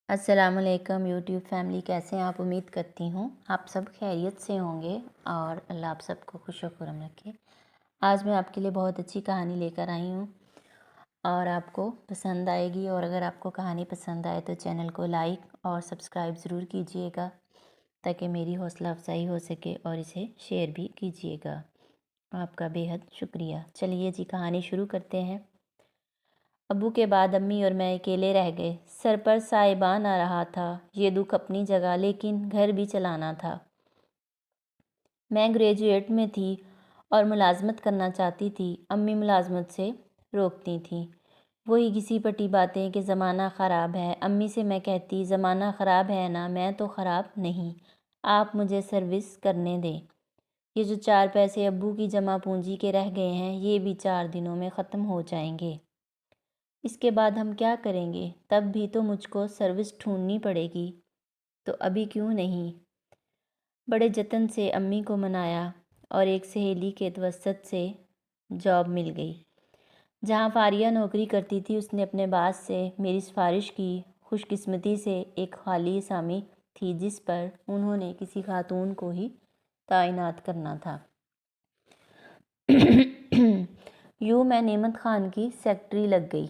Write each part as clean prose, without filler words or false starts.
السلام علیکم YouTube family, کیسے ہیں آپ؟ امید کرتی ہوں آپ سب خیریت سے ہوں گے اور اللہ آپ سب کو خوش و خرم رکھے۔ آج میں آپ کے لیے بہت اچھی کہانی لے کر آئی ہوں اور آپ کو پسند آئے گی، اور اگر آپ کو کہانی پسند آئے تو چینل کو لائک اور سبسکرائب ضرور کیجئے گا تاکہ میری حوصلہ افزائی ہو سکے، اور اسے شیئر بھی کیجئے گا۔ آپ کا بے حد شکریہ۔ چلیے جی، کہانی شروع کرتے ہیں۔ ابو کے بعد امی اور میں اکیلے رہ گئے۔ سر پر سائبان آ رہا تھا، یہ دکھ اپنی جگہ، لیکن گھر بھی چلانا تھا۔ میں گریجویٹ میں تھی اور ملازمت کرنا چاہتی تھی۔ امی ملازمت سے روکتی تھیں۔ وہی گھسی پٹی باتیں کہ زمانہ خراب ہے۔ امی سے میں کہتی، زمانہ خراب ہے نا، میں تو خراب نہیں، آپ مجھے سروس کرنے دیں۔ یہ جو 4 پیسے ابو کی جمع پونجی کے رہ گئے ہیں، یہ بھی 4 دنوں میں ختم ہو جائیں گے۔ اس کے بعد ہم کیا کریں گے؟ تب بھی تو مجھ کو سروس ڈھونڈنی پڑے گی، تو ابھی کیوں نہیں؟ بڑے جتن سے امی کو منایا اور ایک سہیلی کے توسط سے جاب مل گئی۔ جہاں فاریہ نوکری کرتی تھی، اس نے اپنے باس سے میری سفارش کی۔ خوش قسمتی سے ایک خالی اسامی تھی جس پر انہوں نے کسی خاتون کو ہی تعینات کرنا تھا۔ یوں میں نعمت خان کی سیکرٹری لگ گئی،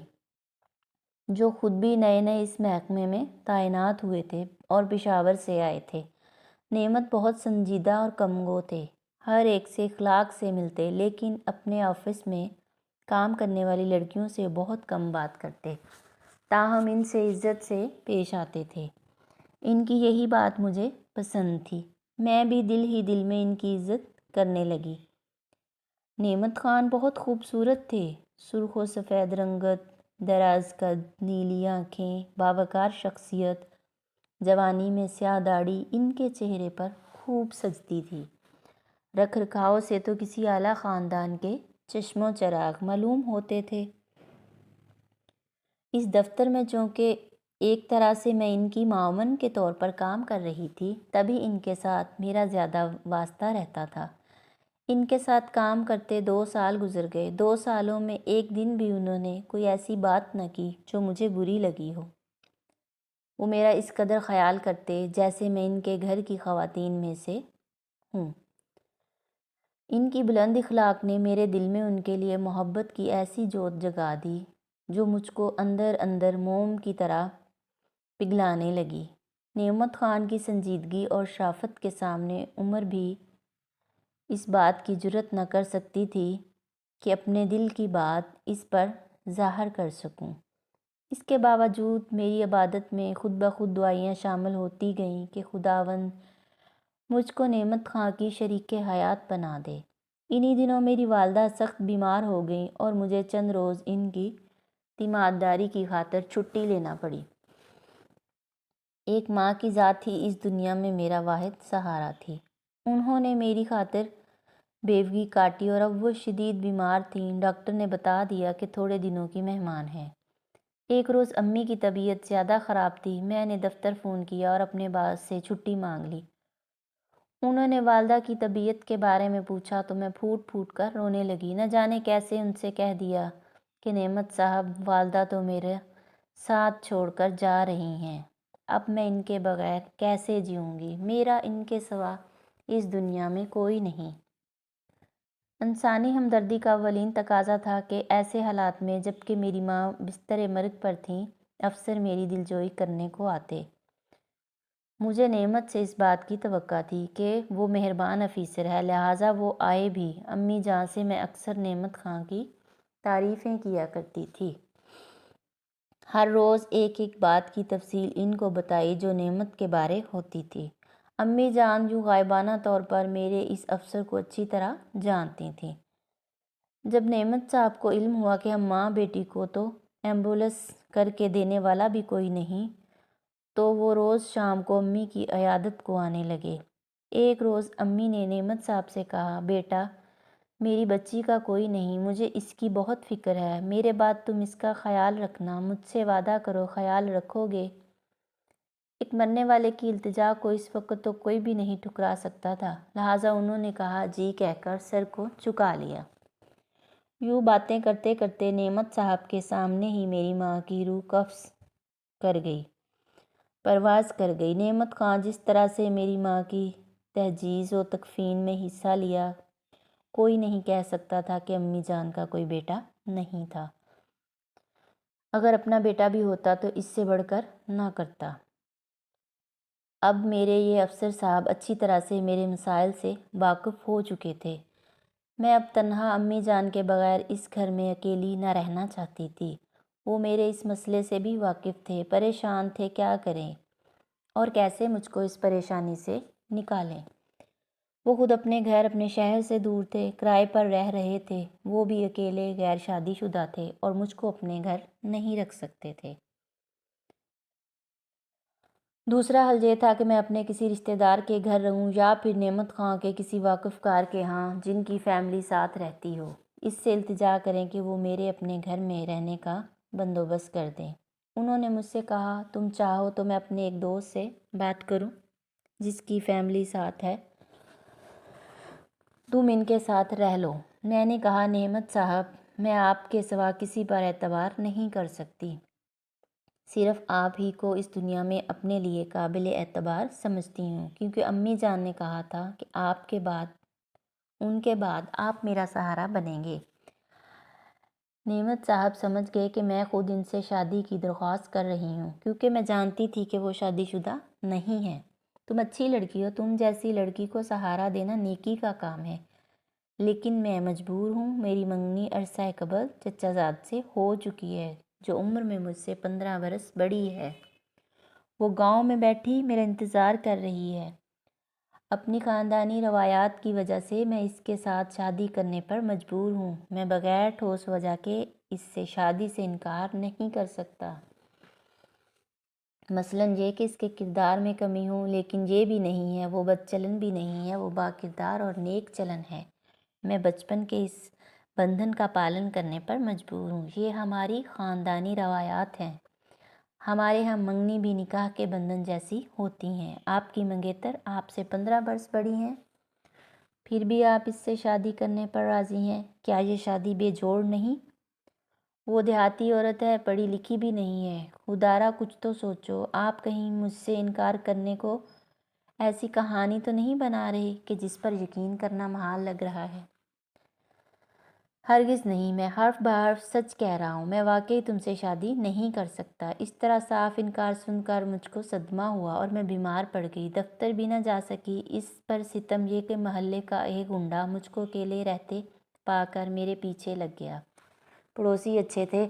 جو خود بھی نئے نئے اس محکمے میں تعینات ہوئے تھے اور پشاور سے آئے تھے۔ نعمت بہت سنجیدہ اور کم گو تھے، ہر ایک سے اخلاق سے ملتے، لیکن اپنے آفس میں کام کرنے والی لڑکیوں سے بہت کم بات کرتے، تاہم ان سے عزت سے پیش آتے تھے۔ ان کی یہی بات مجھے پسند تھی، میں بھی دل ہی دل میں ان کی عزت کرنے لگی۔ نعمت خان بہت خوبصورت تھے، سرخ و سفید رنگت، دراز قد، نیلی آنکھیں، باوقار شخصیت، جوانی میں سیاہ داڑھی ان کے چہرے پر خوب سجتی تھی۔ رکھ رکھاؤ سے تو کسی اعلیٰ خاندان کے چشم و چراغ معلوم ہوتے تھے۔ اس دفتر میں چونکہ ایک طرح سے میں ان کی معاون کے طور پر کام کر رہی تھی، تبھی ان کے ساتھ میرا زیادہ واسطہ رہتا تھا۔ ان کے ساتھ کام کرتے 2 سال گزر گئے۔ 2 سالوں میں ایک دن بھی انہوں نے کوئی ایسی بات نہ کی جو مجھے بری لگی ہو۔ وہ میرا اس قدر خیال کرتے جیسے میں ان کے گھر کی خواتین میں سے ہوں۔ ان کی بلند اخلاق نے میرے دل میں ان کے لیے محبت کی ایسی جوت جگا دی جو مجھ کو اندر اندر موم کی طرح پگھلانے لگی۔ نعمت خان کی سنجیدگی اور شرافت کے سامنے عمر بھی اس بات کی جرات نہ کر سکتی تھی کہ اپنے دل کی بات اس پر ظاہر کر سکوں۔ اس کے باوجود میری عبادت میں خود بخود دعائیاں شامل ہوتی گئیں کہ خداوند مجھ کو نعمت خان کی شریک حیات بنا دے۔ انہی دنوں میری والدہ سخت بیمار ہو گئیں اور مجھے چند روز ان کی تیمارداری کی خاطر چھٹی لینا پڑی۔ ایک ماں کی ذات ہی اس دنیا میں میرا واحد سہارا تھی۔ انہوں نے میری خاطر بیوگی کاٹی اور اب وہ شدید بیمار تھیں۔ ڈاکٹر نے بتا دیا کہ تھوڑے دنوں کی مہمان ہیں۔ ایک روز امی کی طبیعت زیادہ خراب تھی۔ میں نے دفتر فون کیا اور اپنے باس سے چھٹی مانگ لی۔ انہوں نے والدہ کی طبیعت کے بارے میں پوچھا تو میں پھوٹ پھوٹ کر رونے لگی۔ نہ جانے کیسے ان سے کہہ دیا کہ نعمت صاحب، والدہ تو میرے ساتھ چھوڑ کر جا رہی ہیں، اب میں ان کے بغیر کیسے جیوں گی؟ میرا ان کے سوا اس دنیا میں کوئی نہیں۔ انسانی ہمدردی کا اولین تقاضا تھا کہ ایسے حالات میں جبکہ میری ماں بستر مرگ پر تھیں، افسر میری دلجوئی کرنے کو آتے۔ مجھے نعمت سے اس بات کی توقع تھی کہ وہ مہربان افیسر ہے، لہٰذا وہ آئے بھی۔ امی جان سے میں اکثر نعمت خان کی تعریفیں کیا کرتی تھی۔ ہر روز ایک ایک بات کی تفصیل ان کو بتائی جو نعمت کے بارے ہوتی تھی۔ امی جان جو غائبانہ طور پر میرے اس افسر کو اچھی طرح جانتی تھیں۔ جب نعمت صاحب کو علم ہوا کہ ہم ماں بیٹی کو تو ایمبولینس کر کے دینے والا بھی کوئی نہیں، تو وہ روز شام کو امی کی عیادت کو آنے لگے۔ ایک روز امی نے نعمت صاحب سے کہا، بیٹا میری بچی کا کوئی نہیں، مجھے اس کی بہت فکر ہے، میرے بعد تم اس کا خیال رکھنا، مجھ سے وعدہ کرو خیال رکھو گے؟ ایک مرنے والے کی التجا کو اس وقت تو کوئی بھی نہیں ٹھکرا سکتا تھا، لہٰذا انہوں نے کہا جی کہہ کر سر کو جھکا لیا۔ یوں باتیں کرتے کرتے نعمت صاحب کے سامنے ہی میری ماں کی روح قبض کر گئی۔ پرواز کر گئی۔ نعمت خان جس طرح سے میری ماں کی تجہیز و تکفین میں حصہ لیا، کوئی نہیں کہہ سکتا تھا کہ امی جان کا کوئی بیٹا نہیں تھا۔ اگر اپنا بیٹا بھی ہوتا تو اس سے بڑھ کر نہ کرتا۔ اب میرے یہ افسر صاحب اچھی طرح سے میرے مسائل سے واقف ہو چکے تھے۔ میں اب تنہا امی جان کے بغیر اس گھر میں اکیلی نہ رہنا چاہتی تھی۔ وہ میرے اس مسئلے سے بھی واقف تھے، پریشان تھے کیا کریں اور کیسے مجھ کو اس پریشانی سے نکالیں۔ وہ خود اپنے گھر، اپنے شہر سے دور تھے، کرائے پر رہ رہے تھے، وہ بھی اکیلے، غیر شادی شدہ تھے اور مجھ کو اپنے گھر نہیں رکھ سکتے تھے۔ دوسرا حل یہ تھا کہ میں اپنے کسی رشتہ دار کے گھر رہوں یا پھر نعمت خان کے کسی واقف کار کے ہاں جن کی فیملی ساتھ رہتی ہو، اس سے التجا کریں کہ وہ میرے اپنے گھر میں رہنے کا بندوبست کر دیں۔ انہوں نے مجھ سے کہا تم چاہو تو میں اپنے ایک دوست سے بات کروں جس کی فیملی ساتھ ہے، تم ان کے ساتھ رہ لو۔ میں نے کہا نعمت صاحب میں آپ کے سوا کسی پر اعتبار نہیں کر سکتی، صرف آپ ہی کو اس دنیا میں اپنے لیے قابل اعتبار سمجھتی ہوں، کیونکہ امی جان نے کہا تھا کہ ان کے بعد آپ میرا سہارا بنیں گے۔ نعمت صاحب سمجھ گئے کہ میں خود ان سے شادی کی درخواست کر رہی ہوں، کیونکہ میں جانتی تھی کہ وہ شادی شدہ نہیں ہیں۔ تم اچھی لڑکی ہو، تم جیسی لڑکی کو سہارا دینا نیکی کا کام ہے، لیکن میں مجبور ہوں۔ میری منگنی عرصہ قبل چچا زاد سے ہو چکی ہے، جو عمر میں مجھ سے 15 برس بڑی ہے۔ وہ گاؤں میں بیٹھی میرا انتظار کر رہی ہے۔ اپنی خاندانی روایات کی وجہ سے میں اس کے ساتھ شادی کرنے پر مجبور ہوں۔ میں بغیر ٹھوس وجہ کے اس سے شادی سے انکار نہیں کر سکتا۔ مثلاً یہ کہ اس کے کردار میں کمی ہو، لیکن یہ بھی نہیں ہے، وہ بد چلن بھی نہیں ہے، وہ با کردار اور نیک چلن ہے۔ میں بچپن کے اس بندھن کا پالن کرنے پر مجبور ہوں۔ یہ ہماری خاندانی روایات ہیں۔ ہمارے ہاں منگنی بھی نکاح کے بندھن جیسی ہوتی ہیں۔ آپ کی منگیتر آپ سے 15 برس بڑی ہیں، پھر بھی آپ اس سے شادی کرنے پر راضی ہیں۔ کیا یہ شادی بے جوڑ نہیں؟ وہ دیہاتی عورت ہے، پڑھی لکھی بھی نہیں ہے۔ خدارا کچھ تو سوچو، آپ کہیں مجھ سے انکار کرنے کو ایسی کہانی تو نہیں بنا رہے کہ جس پر یقین کرنا محال لگ رہا ہے۔ ہرگز نہیں، میں حرف بحرف سچ کہہ رہا ہوں، میں واقعی تم سے شادی نہیں کر سکتا۔ اس طرح صاف انکار سن کر مجھ کو صدمہ ہوا اور میں بیمار پڑ گئی، دفتر بھی نہ جا سکی۔ اس پر ستم یہ کہ محلے کا ایک گنڈا مجھ کو اکیلے رہتے پا کر میرے پیچھے لگ گیا۔ پڑوسی اچھے تھے،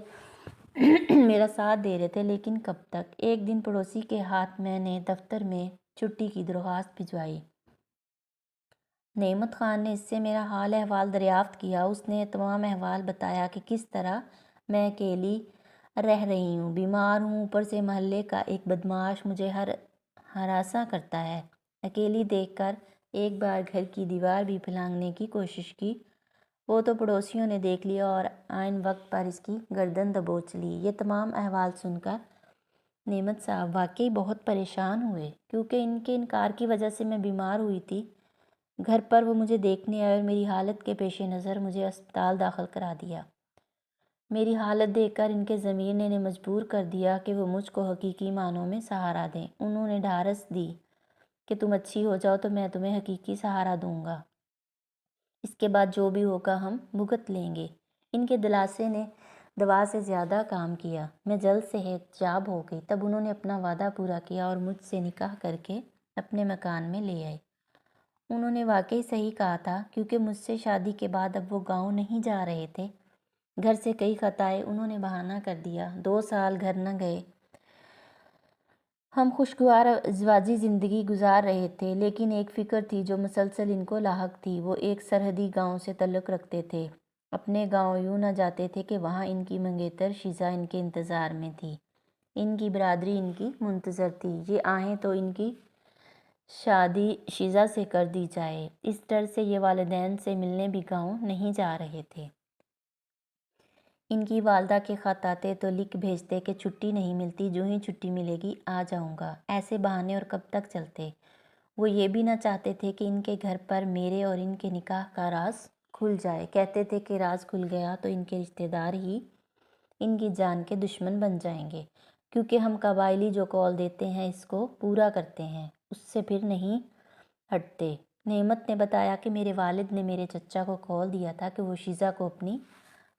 میرا ساتھ دے رہے تھے، لیکن کب تک؟ ایک دن پڑوسی کے ہاتھ میں نے دفتر میں چھٹی کی درخواست بھجوائی۔ نعمت خان نے اس سے میرا حال احوال دریافت کیا۔ اس نے تمام احوال بتایا کہ کس طرح میں اکیلی رہ رہی ہوں، بیمار ہوں، اوپر سے محلے کا ایک بدمعاش مجھے ہراساں کرتا ہے۔ اکیلی دیکھ کر ایک بار گھر کی دیوار بھی پھلانگنے کی کوشش کی، وہ تو پڑوسیوں نے دیکھ لیا اور عین وقت پر اس کی گردن دبوچ لی۔ یہ تمام احوال سن کر نعمت صاحب واقعی بہت پریشان ہوئے، کیونکہ ان کے انکار کی وجہ سے میں بیمار ہوئی تھی۔ گھر پر وہ مجھے دیکھنے آئے اور میری حالت کے پیش نظر مجھے اسپتال داخل کرا دیا۔ میری حالت دیکھ کر ان کے ضمیر نے انہیں مجبور کر دیا کہ وہ مجھ کو حقیقی معنوں میں سہارا دیں۔ انہوں نے ڈھارس دی کہ تم اچھی ہو جاؤ تو میں تمہیں حقیقی سہارا دوں گا، اس کے بعد جو بھی ہوگا ہم بھگت لیں گے۔ ان کے دلاسے نے دوا سے زیادہ کام کیا۔ میں جلد صحت یاب ہو گئی۔ تب انہوں نے اپنا وعدہ پورا کیا اور مجھ سے نکاح کر کے اپنے مکان میں لے آئے۔ انہوں نے واقعی صحیح کہا تھا، کیونکہ مجھ سے شادی کے بعد اب وہ گاؤں نہیں جا رہے تھے۔ گھر سے کئی خط آئے، انہوں نے بہانہ کر دیا۔ 2 سال گھر نہ گئے۔ ہم خوشگوار ازدواجی زندگی گزار رہے تھے، لیکن ایک فکر تھی جو مسلسل ان کو لاحق تھی۔ وہ ایک سرحدی گاؤں سے تعلق رکھتے تھے۔ اپنے گاؤں یوں نہ جاتے تھے کہ وہاں ان کی منگیتر شیزہ ان کے انتظار میں تھی، ان کی برادری ان کی منتظر تھی، یہ آئیں تو ان کی شادی شیزہ سے کر دی جائے۔ اس ڈر سے یہ والدین سے ملنے بھی گاؤں نہیں جا رہے تھے۔ ان کی والدہ کے خط آتے تو لکھ بھیجتے کہ چھٹی نہیں ملتی، جو ہی چھٹی ملے گی آ جاؤں گا۔ ایسے بہانے اور کب تک چلتے؟ وہ یہ بھی نہ چاہتے تھے کہ ان کے گھر پر میرے اور ان کے نکاح کا راز کھل جائے۔ کہتے تھے کہ راز کھل گیا تو ان کے رشتہ دار ہی ان کی جان کے دشمن بن جائیں گے۔ کیونکہ ہم قبائلی جو قول دیتے ہیں اس کو پورا کرتے ہیں، اس سے پھر نہیں ہٹتے۔ نعمت نے بتایا کہ میرے والد نے میرے چچا کو قول دیا تھا کہ وہ شیزہ کو اپنی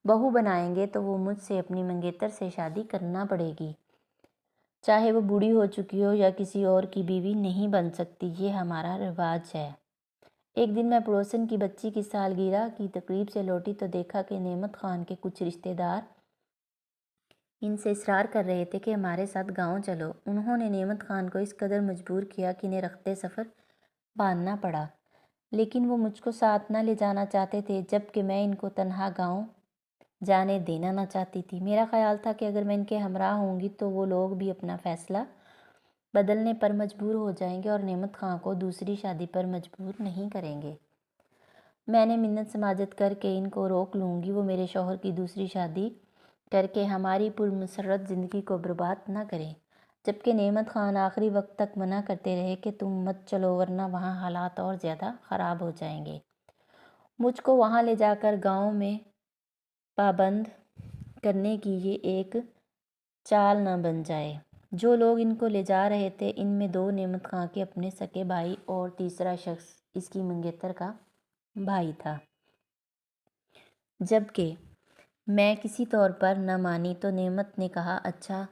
بہو بنائیں گے تو وہ مجھ سے اپنی منگیتر سے شادی کرنا پڑے گی، چاہے وہ بوڑھی ہو چکی ہو یا کسی اور کی بیوی نہیں بن سکتی، یہ ہمارا رواج ہے۔ ایک دن میں پڑوسن کی بچی کی سالگرہ کی تقریب سے لوٹی تو دیکھا کہ نعمت خان کے کچھ رشتہ دار ان سے اصرار کر رہے تھے کہ ہمارے ساتھ گاؤں چلو۔ انہوں نے نعمت خان کو اس قدر مجبور کیا کہ انہیں رخت سفر باندھنا پڑا، لیکن وہ مجھ کو ساتھ نہ لے جانا چاہتے تھے، جبکہ میں ان کو تنہا گاؤں جانے دینا نہ چاہتی تھی۔ میرا خیال تھا کہ اگر میں ان کے ہمراہ ہوں گی تو وہ لوگ بھی اپنا فیصلہ بدلنے پر مجبور ہو جائیں گے اور نعمت خان کو دوسری شادی پر مجبور نہیں کریں گے۔ میں نے منت سماجت کر کے ان کو روک لوں گی، وہ میرے شوہر کی دوسری شادی کر کے ہماری پرمسرت زندگی کو برباد نہ کریں، جبکہ نعمت خان آخری وقت تک منع کرتے رہے کہ تم مت چلو ورنہ وہاں حالات اور زیادہ خراب ہو جائیں گے۔ مجھ کو وہاں لے جا کر گاؤں میں پابند کرنے کی یہ ایک چال نہ بن جائے۔ جو لوگ ان کو لے جا رہے تھے ان میں دو نعمت خان کے اپنے سگے بھائی اور تیسرا شخص اس کی منگیتر کا بھائی تھا۔ جبکہ میں کسی طور پر نہ مانی تو نعمت نے کہا اچھا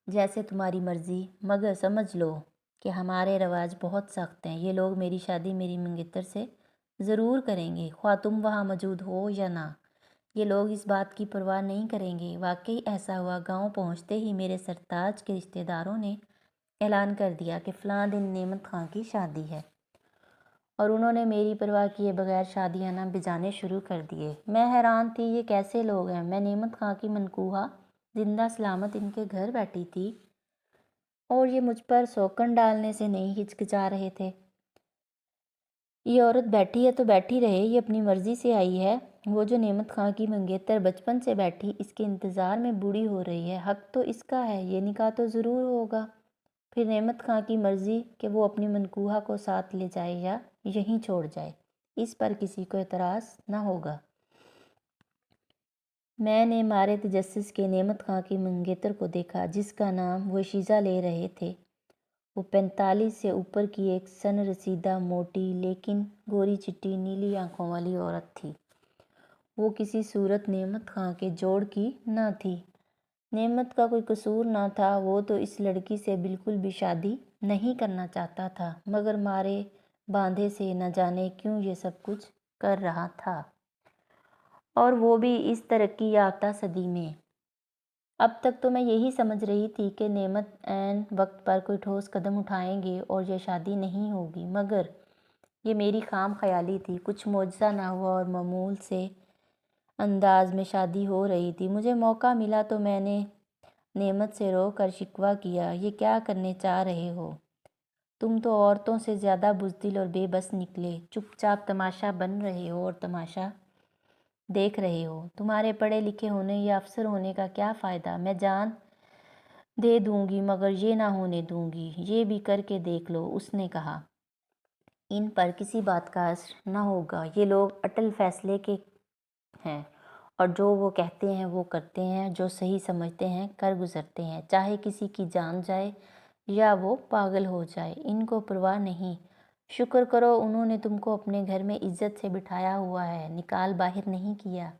جیسے تمہاری مرضی، مگر سمجھ لو کہ ہمارے رواج بہت سخت ہیں، یہ لوگ میری شادی میری منگیتر سے ضرور کریں گے، خواہ تم وہاں موجود ہو یا نہ۔ یہ لوگ اس بات کی پرواہ نہیں کریں گے۔ واقعی ایسا ہوا۔ گاؤں پہنچتے ہی میرے سرتاج کے رشتہ داروں نے اعلان کر دیا کہ فلاں دن نعمت خان کی شادی ہے، اور انہوں نے میری پرواہ کیے بغیر شادیانہ بجانے شروع کر دیے۔ میں حیران تھی، یہ کیسے لوگ ہیں؟ میں نعمت خان کی منکوحہ زندہ سلامت ان کے گھر بیٹھی تھی اور یہ مجھ پر سوکن ڈالنے سے نہیں ہچکچا رہے تھے۔ یہ عورت بیٹھی ہے تو بیٹھی رہے، یہ اپنی مرضی سے آئی ہے۔ وہ جو نعمت خان کی منگیتر بچپن سے بیٹھی اس کے انتظار میں بوڑھی ہو رہی ہے، حق تو اس کا ہے، یہ نکاح تو ضرور ہوگا۔ پھر نعمت خان کی مرضی کہ وہ اپنی منکوحہ کو ساتھ لے جائے یا یہیں چھوڑ جائے، اس پر کسی کو اعتراض نہ ہوگا۔ میں نے مارے تجسس کے نعمت خان کی منگیتر کو دیکھا، جس کا نام وہ شیزہ لے رہے تھے۔ وہ 45 سے اوپر کی ایک سن رسیدہ، موٹی لیکن گوری چٹی نیلی آنکھوں والی عورت تھی۔ وہ کسی صورت نعمت خان کے جوڑ کی نہ تھی۔ نعمت کا کوئی قصور نہ تھا، وہ تو اس لڑکی سے بالکل بھی شادی نہیں کرنا چاہتا تھا، مگر مارے باندھے سے نہ جانے کیوں یہ سب کچھ کر رہا تھا، اور وہ بھی اس ترقی یافتہ صدی میں۔ اب تک تو میں یہی سمجھ رہی تھی کہ نعمت عین وقت پر کوئی ٹھوس قدم اٹھائیں گے اور یہ شادی نہیں ہوگی، مگر یہ میری خام خیالی تھی۔ کچھ معجزہ نہ ہوا اور معمول سے انداز میں شادی ہو رہی تھی۔ مجھے موقع ملا تو میں نے نعمت سے رو کر شکوہ کیا، یہ کیا کرنے چاہ رہے ہو؟ تم تو عورتوں سے زیادہ بزدل اور بے بس نکلے، چپ چاپ تماشا بن رہے ہو اور تماشا دیکھ رہے ہو۔ تمہارے پڑھے لکھے ہونے یا افسر ہونے کا کیا فائدہ؟ میں جان دے دوں گی مگر یہ نہ ہونے دوں گی، یہ بھی کر کے دیکھ لو۔ اس نے کہا ان پر کسی بات کا اثر نہ ہوگا، یہ لوگ اٹل فیصلے کے ہیں اور جو وہ کہتے ہیں وہ کرتے ہیں، جو صحیح سمجھتے ہیں کر گزرتے ہیں، چاہے کسی کی جان جائے یا وہ پاگل ہو جائے، ان کو پرواہ نہیں۔ شکر کرو انہوں نے تم کو اپنے گھر میں عزت سے بٹھایا ہوا ہے، نکال باہر نہیں کیا،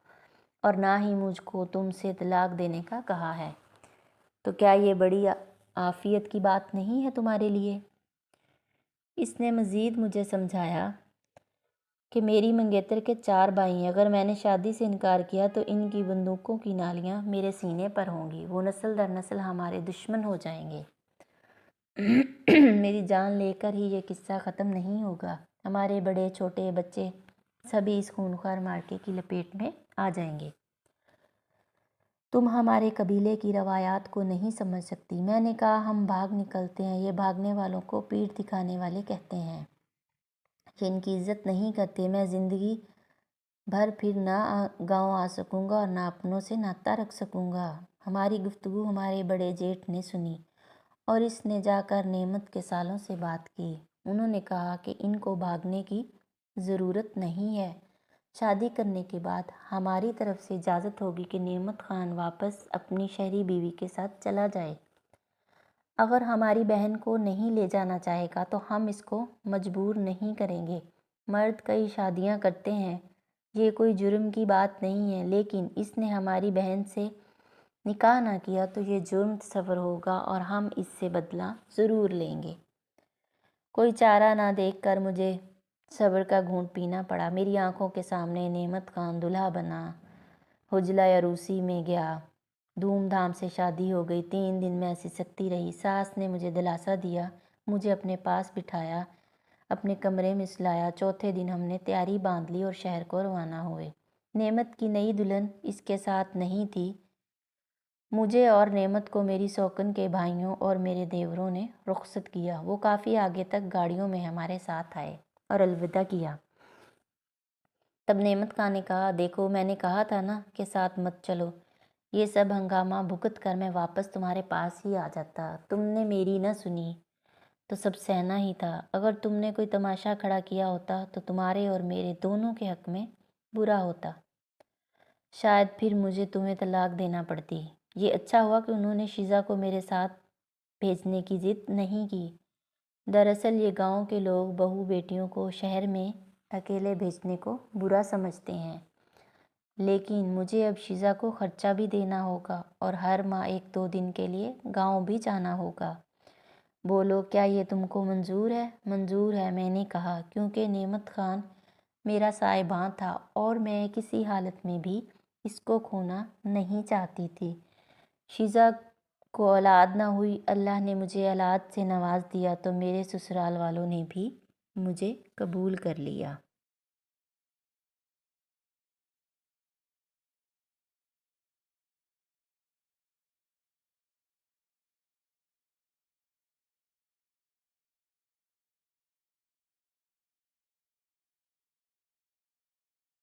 اور نہ ہی مجھ کو تم سے طلاق دینے کا کہا ہے۔ تو کیا یہ بڑی عافیت کی بات نہیں ہے تمہارے لیے؟ اس نے مزید مجھے سمجھایا کہ میری منگیتر کے 4 بھائی ہیں، اگر میں نے شادی سے انکار کیا تو ان کی بندوقوں کی نالیاں میرے سینے پر ہوں گی، وہ نسل در نسل ہمارے دشمن ہو جائیں گے۔ میری جان لے کر ہی یہ قصہ ختم نہیں ہوگا، ہمارے بڑے چھوٹے بچے سبھی اس خونخوار مارکے کی لپیٹ میں آ جائیں گے۔ تم ہمارے قبیلے کی روایات کو نہیں سمجھ سکتی۔ میں نے کہا ہم بھاگ نکلتے ہیں، یہ بھاگنے والوں کو پیٹھ دکھانے والے کہتے ہیں، یہ ان کی عزت نہیں کرتے۔ میں زندگی بھر پھر نہ گاؤں آ سکوں گا اور نہ اپنوں سے ناطہ رکھ سکوں گا۔ ہماری گفتگو ہمارے بڑے جیٹھ نے سنی اور اس نے جا کر نعمت کے سالوں سے بات کی۔ انہوں نے کہا کہ ان کو بھاگنے کی ضرورت نہیں ہے، شادی کرنے کے بعد ہماری طرف سے اجازت ہوگی کہ نعمت خان واپس اپنی شہری بیوی کے ساتھ چلا جائے۔ اگر ہماری بہن کو نہیں لے جانا چاہے گا تو ہم اس کو مجبور نہیں کریں گے۔ مرد کئی شادیاں کرتے ہیں، یہ کوئی جرم کی بات نہیں ہے، لیکن اس نے ہماری بہن سے نکاح نہ کیا تو یہ جرم تصور ہوگا اور ہم اس سے بدلہ ضرور لیں گے۔ کوئی چارہ نہ دیکھ کر مجھے صبر کا گھونٹ پینا پڑا۔ میری آنکھوں کے سامنے نعمت خان دلہا بنا، حجلہ عروسی میں گیا، دھوم دھام سے شادی ہو گئی۔ 3 دن میں ایسی سکتی رہی۔ ساس نے مجھے دلاسا دیا، مجھے اپنے پاس بٹھایا، اپنے کمرے میں سلایا۔ چوتھے دن ہم نے تیاری باندھ لی اور شہر کو روانہ ہوئے۔ نعمت کی نئی دلہن اس کے ساتھ نہیں تھی۔ مجھے اور نعمت کو میری سوکن کے بھائیوں اور میرے دیوروں نے رخصت کیا۔ وہ کافی آگے تک گاڑیوں میں ہمارے ساتھ آئے اور الوداع کیا۔ تب نعمت خان نے کہا، دیکھو میں نے کہا تھا نا کہ ساتھ مت چلو۔ یہ سب ہنگامہ بھگت کر میں واپس تمہارے پاس ہی آ جاتا۔ تم نے میری نہ سنی تو سب سہنا ہی تھا۔ اگر تم نے کوئی تماشا کھڑا کیا ہوتا تو تمہارے اور میرے دونوں کے حق میں برا ہوتا۔ شاید پھر مجھے تمہیں طلاق دینا پڑتی۔ یہ اچھا ہوا کہ انہوں نے شیزا کو میرے ساتھ بھیجنے کی ضد نہیں کی۔ دراصل یہ گاؤں کے لوگ بہو بیٹیوں کو شہر میں اکیلے بھیجنے کو برا سمجھتے ہیں، لیکن مجھے اب شیزا کو خرچہ بھی دینا ہوگا اور ہر ماہ 1-2 دن کے لیے گاؤں بھی جانا ہوگا۔ بولو کیا یہ تم کو منظور ہے؟ منظور ہے، میں نے کہا، کیونکہ نعمت خان میرا صاحباں تھا اور میں کسی حالت میں بھی اس کو کھونا نہیں چاہتی تھی۔ شیزا کو اولاد نہ ہوئی، اللہ نے مجھے اولاد سے نواز دیا تو میرے سسرال والوں نے بھی مجھے قبول کر لیا۔